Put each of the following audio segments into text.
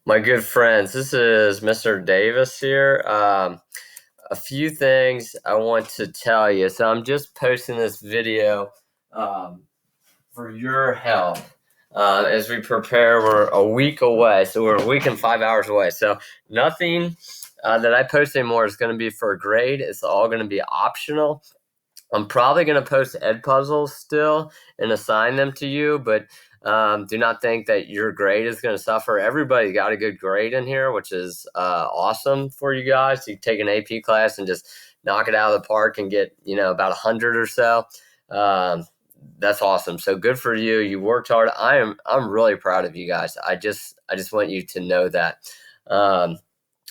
My good friends, this is Mr. Davis here. A few things I want to tell you. So I'm just posting this video um, for your help as we prepare. We're a week away, so we're a week and 5 hours away. So nothing that I post anymore is going to be for a grade. It's all going to be optional. I'm probably going to post ed puzzles still and assign them to you, but do not think that your grade is going to suffer. Everybody got a good grade in here, which is awesome for you guys. You take an AP class and just knock it out of the park and get about 100 or so. That's awesome. So good for you. You worked hard. I'm really proud of you guys. I just want you to know that. Um,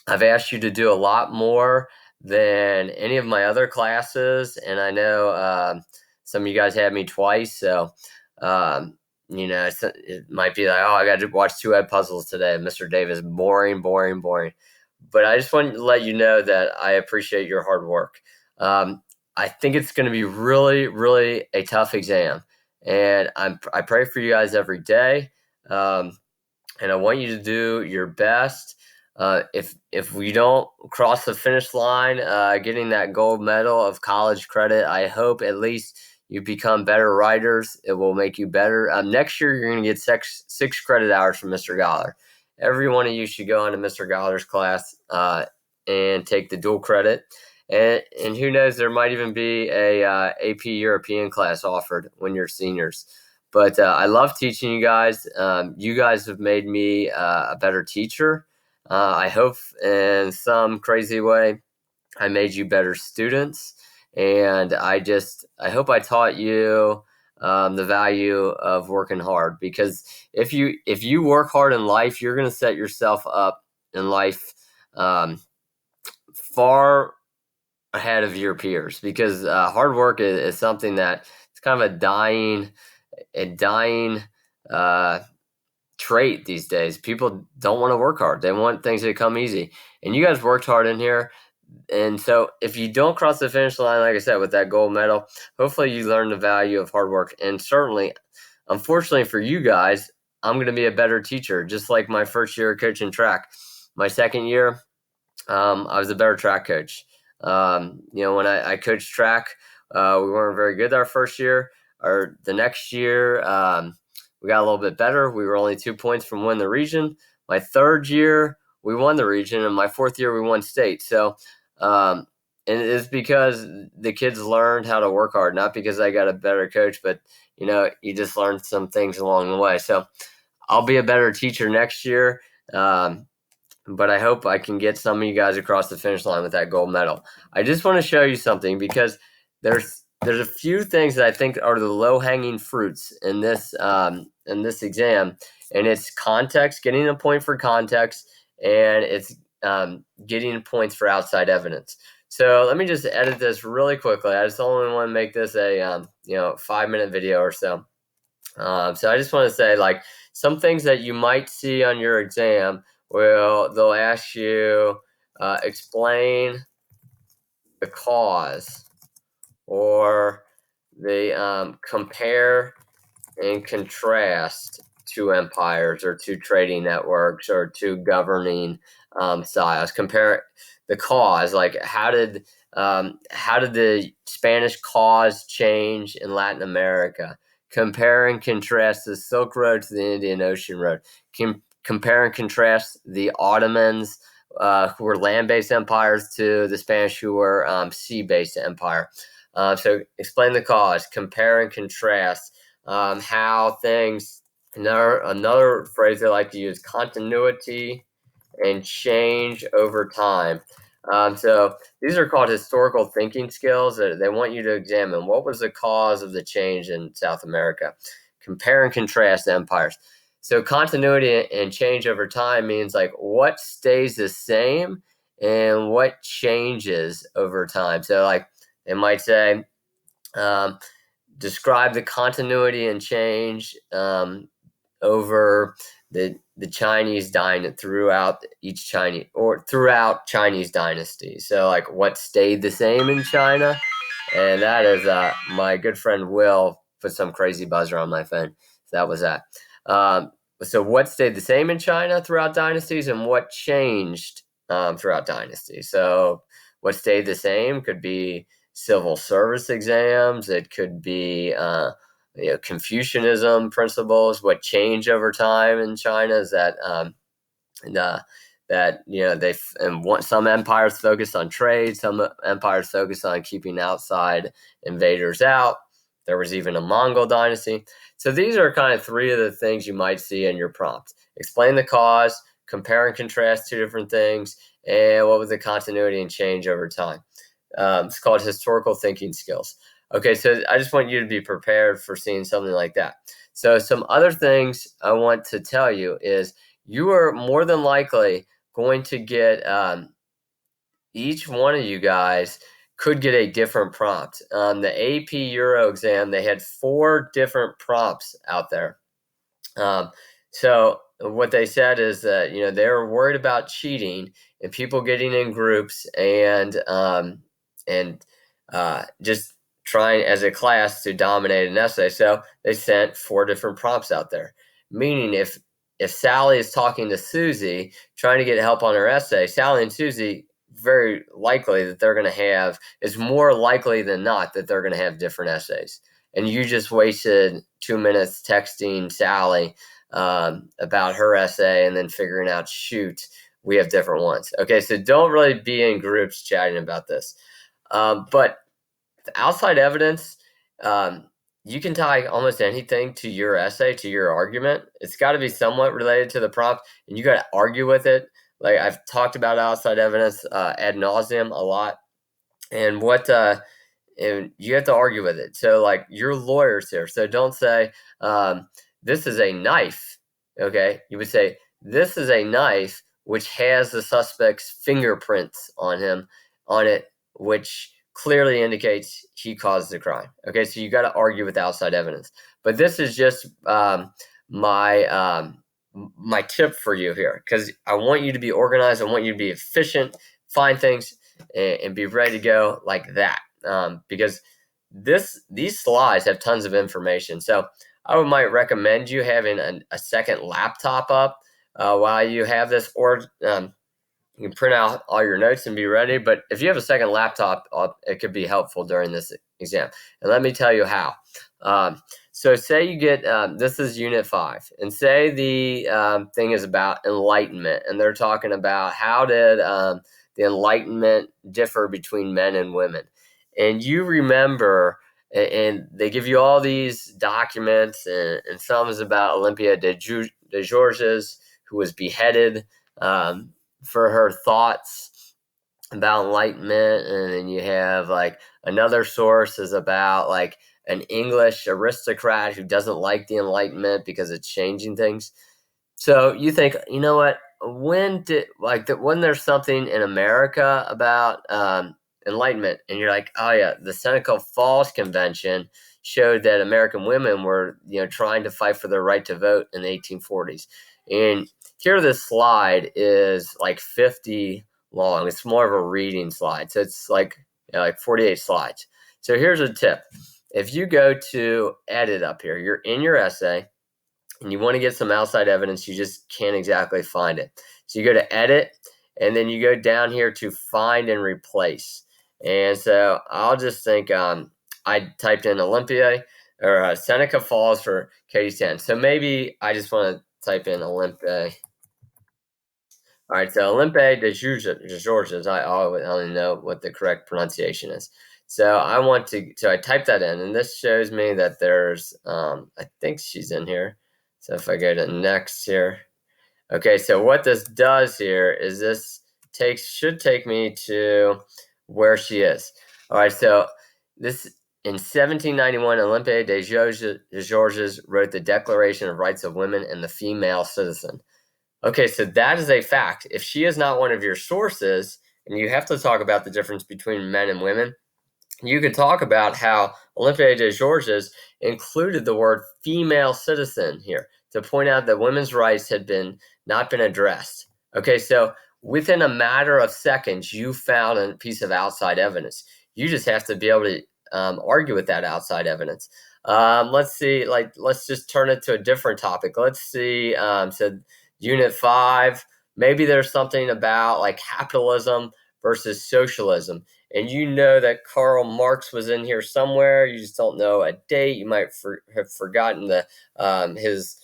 I've asked you to do a lot more than any of my other classes, and I know some of you guys had me twice, so it might be like, oh, I got to watch two ed puzzles today. Mr. Davis, boring, boring, boring. But I just want to let you know that I appreciate your hard work. I think it's going to be really, really a tough exam, and I pray for you guys every day, and I want you to do your best. If we don't cross the finish line, getting that gold medal of college credit, I hope at least you become better writers. It will make you better. Next year, you're going to get six credit hours from Mr. Goller. Every one of you should go on to Mr. Goller's class and take the dual credit. And who knows, there might even be a AP European class offered when you're seniors. But I love teaching you guys. You guys have made me a better teacher. I hope in some crazy way I made you better students. And I hope I taught you the value of working hard, because if you work hard in life, you're going to set yourself up in life far ahead of your peers, because hard work is something that it's kind of a dying trait these days. People don't want to work hard. They want things to come easy. And you guys worked hard in here. And so if you don't cross the finish line, like I said, with that gold medal, hopefully you learn the value of hard work. And certainly, unfortunately for you guys, I'm going to be a better teacher, just like my first year coaching track. My second year, I was a better track coach. When I coached track, we weren't very good our first year. Or the next year, we got a little bit better. We were only 2 points from winning the region. My third year, we won the region, and my fourth year, we won state. So, and it's because the kids learned how to work hard, not because I got a better coach, but you just learned some things along the way. So, I'll be a better teacher next year. But I hope I can get some of you guys across the finish line with that gold medal. I just want to show you something, because there's a few things that I think are the low-hanging fruits in this exam, and it's context, getting a point for context, and it's getting points for outside evidence. So let me just edit this really quickly. I just only want to make this a 5-minute video or so. So I just want to say, like, some things that you might see on your exam. Well, they'll ask you, explain the cause, or they compare and contrast two empires, or two trading networks, or two governing styles. Compare the cause, like how did the Spanish cause change in Latin America? Compare and contrast the Silk Road to the Indian Ocean Road. Compare and contrast the Ottomans, who were land-based empires, to the Spanish, who were sea-based empire. So explain the cause, compare and contrast how things. Another phrase they like to use: continuity and change over time. So these are called historical thinking skills that they want you to examine. What was the cause of the change in South America? Compare and contrast empires. So continuity and change over time means, like, what stays the same and what changes over time. So, like, they might say, describe the continuity and change over the Chinese dynasty, throughout Chinese dynasties. So, like, what stayed the same in China? And that is my good friend Will put some crazy buzzer on my phone. So that was that. so what stayed the same in China throughout dynasties, and what changed throughout dynasties? So what stayed the same could be civil service exams. It could be Confucianism principles. What changed over time in China is that some empires focused on trade, some empires focused on keeping outside invaders out. There was even a Mongol dynasty. So these are kind of three of the things you might see in your prompt. Explain the cause, compare and contrast two different things, and what was the continuity and change over time. It's called historical thinking skills. Okay, so I just want you to be prepared for seeing something like that. So some other things I want to tell you is you are more than likely going to get each one of you guys could get a different prompt. The AP Euro exam, they had 4 different prompts out there. So what they said is that they were worried about cheating and people getting in groups and just trying as a class to dominate an essay. So they sent 4 different prompts out there. Meaning if Sally is talking to Susie, trying to get help on her essay, Sally and Susie, very likely that they're going to have, is more likely than not that they're going to have different essays. And you just wasted 2 minutes texting Sally about her essay and then figuring out, shoot, we have different ones. Okay, so don't really be in groups chatting about this. But outside evidence, you can tie almost anything to your essay, to your argument. It's got to be somewhat related to the prompt, and you got to argue with it. Like I've talked about outside evidence ad nauseum a lot, and and you have to argue with it. So like you're lawyers here, so don't say this is a knife. Okay, you would say this is a knife which has the suspect's fingerprints on it, which clearly indicates he caused the crime. Okay, so you got to argue with outside evidence. But this is just my tip for you here, because I want you to be organized. I want you to be efficient, find things, and be ready to go like that. Because these slides have tons of information. So I might recommend you having a second laptop up while you have this, or you can print out all your notes and be ready. But if you have a second laptop, it could be helpful during this exam. And let me tell you how. So say you get, this is Unit 5, and say the thing is about enlightenment, and they're talking about how did the Enlightenment differ between men and women. And you remember, and they give you all these documents, and some is about Olympia de Georges, who was beheaded for her thoughts about enlightenment. And then you have like another source is about like an English aristocrat who doesn't like the Enlightenment because it's changing things. So you think, you know what, wasn't there something in America about Enlightenment? And you're like, oh yeah, the Seneca Falls Convention showed that American women were trying to fight for their right to vote in the 1840s. And here this slide is like 50 long. It's more of a reading slide. So it's like 48 slides. So here's a tip. If you go to edit up here, you're in your essay and you want to get some outside evidence, you just can't exactly find it. So you go to edit, and then you go down here to find and replace. And so I'll just think I typed in Olympia or Seneca Falls for Katie's 10. So maybe I just want to type in Olympia. All right, so Olympia de Georges, I only know what the correct pronunciation is. So I type that in, and this shows me that there's, I think she's in here. So if I go to next here, okay, so what this does here is this should take me to where she is. All right, so this, in 1791, Olympia de Georges wrote the Declaration of Rights of Women and the Female Citizen. Okay, so that is a fact. If she is not one of your sources, and you have to talk about the difference between men and women, you could talk about how Olympia de Georges included the word female citizen here to point out that women's rights had not been addressed. Okay, so within a matter of seconds, you found a piece of outside evidence. You just have to be able to argue with that outside evidence. Let's see. Let's just turn it to a different topic. Let's see. So Unit 5. Maybe there's something about like capitalism versus socialism. And you know that Karl Marx was in here somewhere. You just don't know a date. You might have forgotten his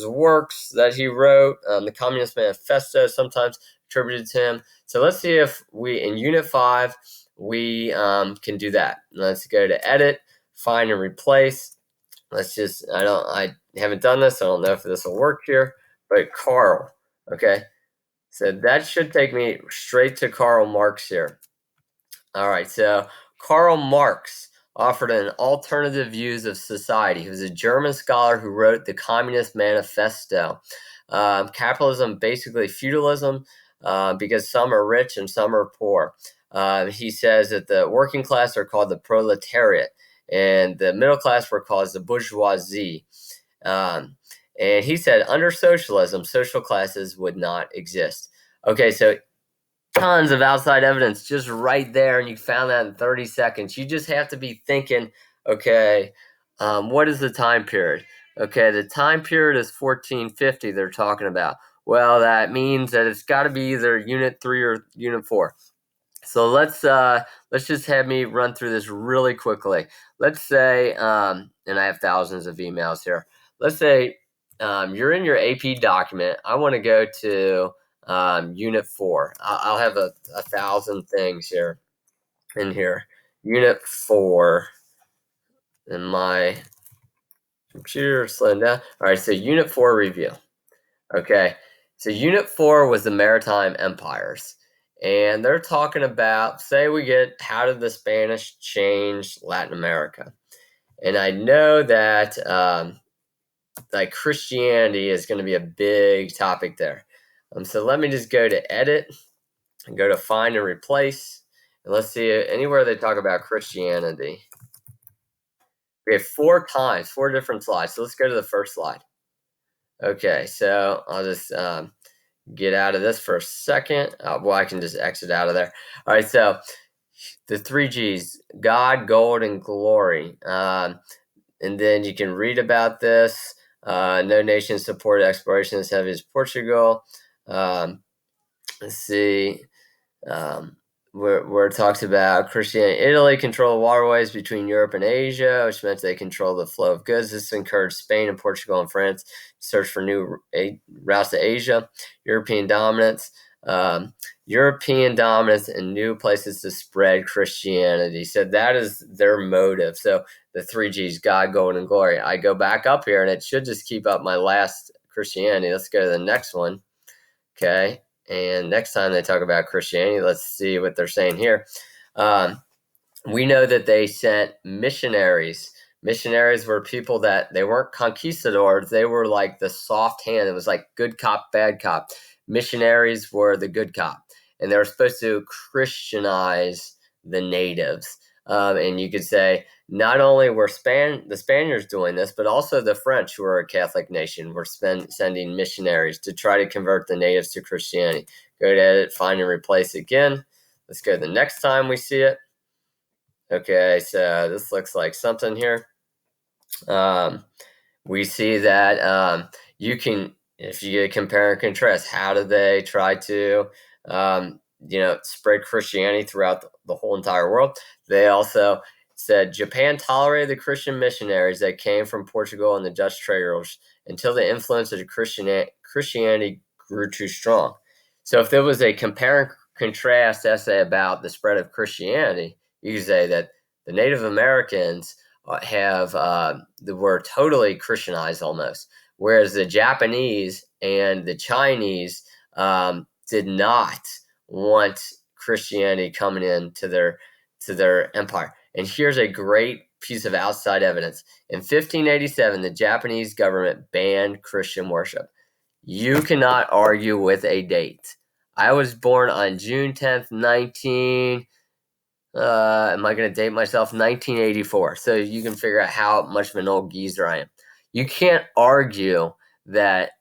works that he wrote. The Communist Manifesto, sometimes attributed to him. So let's see if we, in Unit 5, we can do that. Let's go to Edit, Find and Replace. I haven't done this. I don't know if this will work here, but Karl. Okay. So that should take me straight to Karl Marx here. All right, so Karl Marx offered an alternative views of society. He was a German scholar who wrote the Communist Manifesto. Capitalism, basically feudalism, because some are rich and some are poor. He says that the working class are called the proletariat, and the middle class were called the bourgeoisie. And he said under socialism, social classes would not exist. Okay, so tons of outside evidence just right there, and you found that in 30 seconds. You just have to be thinking, okay, what is the time period? Okay, the time period is 1450 they're talking about. Well, that means that it's got to be either Unit 3 or Unit 4. So let's just have me run through this really quickly. Let's say, and I have thousands of emails here. Let's say you're in your AP document. I want to go to Unit 4. I'll have a 1,000 things here in here. Unit 4, and my computer slowing down. All right, so Unit 4 review. Okay, so Unit 4 was the maritime empires. And they're talking about, say we get how did the Spanish change Latin America? And I know that like Christianity is going to be a big topic there. So let me just go to edit and go to find and replace. And let's see anywhere they talk about Christianity. We have 4 times, 4 different slides. So let's go to the first slide. Okay, so I'll just get out of this for a second. Well, I can just exit out of there. All right, so the 3 G's, God, gold, and glory. And then you can read about this. No nation supported exploration as heavy as Portugal. Let's see. Where it talks about Christianity. Italy controlled waterways between Europe and Asia, which meant they controlled the flow of goods. This encouraged Spain and Portugal and France to search for new routes to Asia. European dominance. European dominance and new places to spread Christianity. So that is their motive. So the 3 G's, God, gold, and glory. I go back up here, and it should just keep up my last Christianity. Let's go to the next one. Okay. And next time they talk about Christianity, let's see what they're saying here. We know that they sent missionaries. Missionaries were people that they weren't conquistadors. They were like the soft hand. It was like good cop, bad cop. Missionaries were the good cop. And they were supposed to Christianize the natives. And you could say not only were the Spaniards doing this, but also the French, who were a Catholic nation, were sending missionaries to try to convert the natives to Christianity. Go to edit, find, and replace again. Let's go to the next time we see it. Okay, so this looks like something here. We see that you can, if you compare and contrast, how do they try to spread Christianity throughout the whole entire world? They also said Japan tolerated the Christian missionaries that came from Portugal and the Dutch traders until the influence of Christianity grew too strong. So if there was a compare and contrast essay about the spread of Christianity, you could say that the Native Americans were totally Christianized almost, whereas the Japanese and the Chinese did not want Christianity coming into their empire. And here's a great piece of outside evidence. In 1587, the Japanese government banned Christian worship. You cannot argue with a date. I was born on June 10th, am I going to date myself? 1984. So you can figure out how much of an old geezer I am. You can't argue that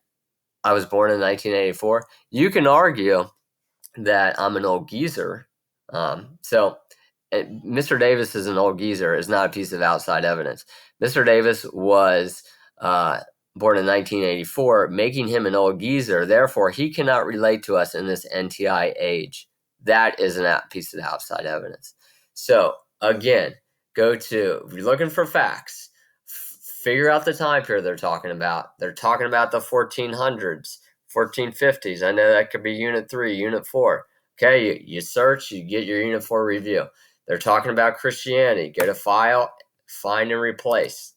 I was born in 1984. You can argue that I'm an old geezer. So Mr. Davis is an old geezer is not a piece of outside evidence. Mr. Davis was born in 1984, making him an old geezer. Therefore, he cannot relate to us in this NTI age. That is a piece of outside evidence. So, again, if you're looking for facts, figure out the time period they're talking about. They're talking about the 1400s, 1450s. I know that could be Unit 3, Unit 4. Okay, you search, you get your Unit 4 review. They're talking about Christianity. Go to File, Find and Replace,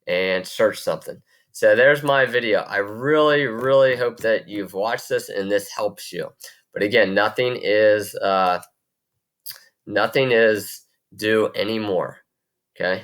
and search something. So there's my video. I really, really hope that you've watched this and this helps you. But again, nothing is due anymore. Okay.